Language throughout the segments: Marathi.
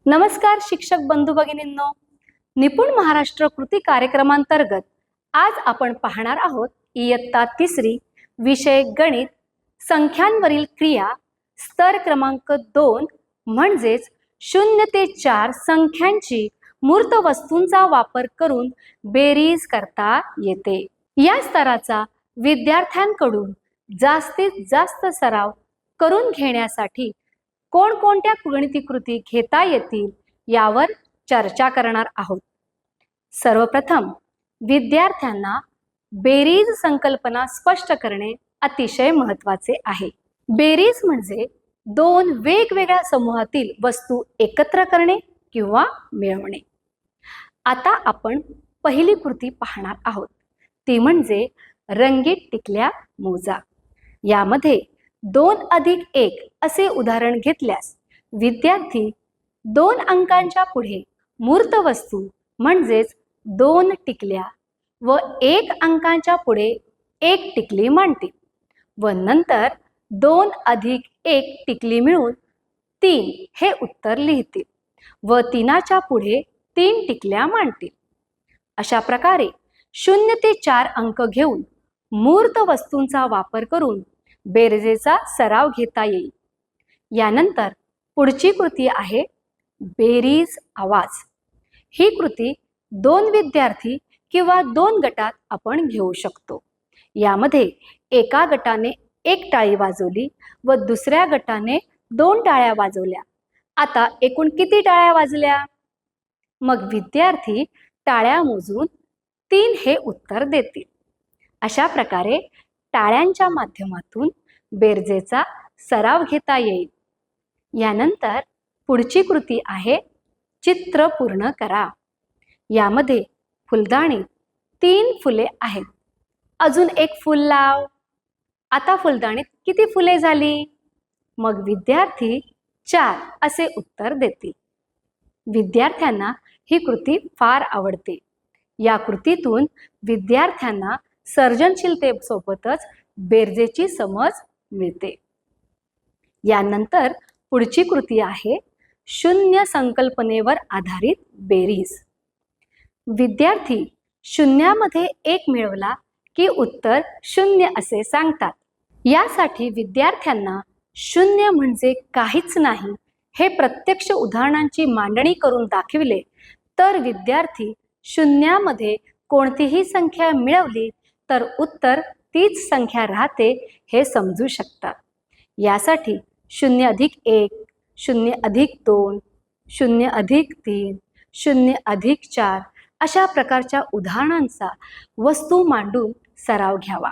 नमस्कार शिक्षक बंधू भगिनींनो, निपुण महाराष्ट्र कृती कार्यक्रमांतर्गत आज आपण पाहणार आहोत इयत्ता 3री विषय गणित संख्यांवरील क्रिया स्तर क्रमांक 2 म्हणजेच 0 ते 4 संख्यांची मूर्त वस्तूंचा वापर करून बेरीज करता येते। या स्तराचा विद्यार्थ्यांकडून जास्तीत जास्त सराव करून घेण्यासाठी कोणकोणत्या गणिती कृती घेता येतील यावर चर्चा करणार आहोत। सर्वप्रथम विद्यार्थ्यांना बेरीज संकल्पना स्पष्ट करणे अतिशय महत्त्वाचे आहे। बेरीज म्हणजे दोन वेगवेगळ्या समूहातील वस्तू एकत्र करणे किंवा मिळवणे। आता आपण पहिली कृती पाहणार आहोत, ती म्हणजे रंगीत टिकल्या मोजा। यामध्ये 2 अधिक 1 असे उदाहरण घेतल्यास विद्यार्थी 2 अंकांच्या पुढे मूर्त वस्तू म्हणजेच 2 टिकल्या व 1 अंकांच्या पुढे 1 टिकली मांडतील व नंतर 2 अधिक 1 टिकली मिळून 3 हे उत्तर लिहितील व 3च्या पुढे 3 टिकल्या मांडतील। अशा प्रकारे 0 ते 4 अंक घेऊन मूर्त वस्तूंचा वापर करून बेरजेचा सराव घेता येईल। यानंतर पुढची कृती आहे बेरीज आवाज। ही कृती 2 विद्यार्थी किंवा 2 गटात आपण घेऊ शकतो। यामध्ये एका गटाने 1 टाळी वाजवली व दुसऱ्या गटाने 2 टाळ्या वाजवल्या। आता एकूण किती टाळ्या वाजल्या? मग विद्यार्थी टाळ्या मोजून 3 हे उत्तर देतील। अशा प्रकारे टाळ्यांच्या माध्यमातून बेरजेचा सराव घेता येईल। यानंतर पुढची कृती आहे चित्र पूर्ण करा। यामध्ये फुलदाणीत 3 फुले आहेत, अजून एक फूल लाव। आता फुलदाणीत किती फुले झाली? मग विद्यार्थी 4 असे उत्तर देतील। विद्यार्थ्यांना ही कृती फार आवडते। या कृतीतून विद्यार्थ्यांना सर्जनशीलतेसोबतच बेरजेची समज मिळते। यानंतर पुढची कृती आहे शून्य संकल्पनेवर आधारित बेरीज। विद्यार्थी शून्यामध्ये 1 मिळवला की उत्तर 0 असे सांगतात। यासाठी विद्यार्थ्यांना 0 म्हणजे काहीच नाही हे प्रत्यक्ष उदाहरणांची मांडणी करून दाखविले तर विद्यार्थी शून्यामध्ये कोणतीही संख्या मिळवली तर उत्तर तीच संख्या राहते हे समजू शकतात। यासाठी 0 अधिक 1, 0 अधिक 2, 0 अधिक 3, 0 अधिक 4 अशा प्रकारच्या उदाहरणांचा वस्तू मांडून सराव घ्यावा।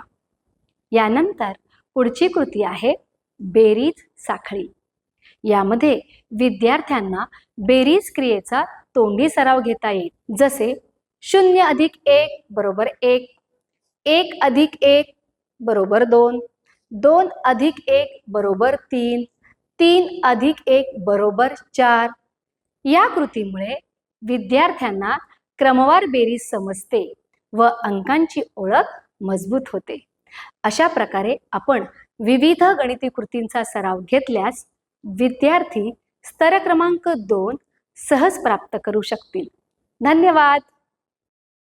यानंतर पुढची कृती आहे बेरीज साखळी। यामध्ये विद्यार्थ्यांना बेरीज क्रियेचा तोंडी सराव घेता येईल, जसे 0 अधिक 1 बरोबर 1, 1 अधिक 1 बरोबर 2, 2 अधिक 1 बरोबर 3, 3 अधिक 1 बरोबर 4। या कृतीमुळे विद्यार्थ्यांना क्रमवार बेरीज समजते व अंकांची ओळख मजबूत होते। अशा प्रकारे आपण विविध गणिती कृतींचा सराव घेतल्यास विद्यार्थी स्तर क्रमांक 2 सहज प्राप्त करू शकतील। धन्यवाद।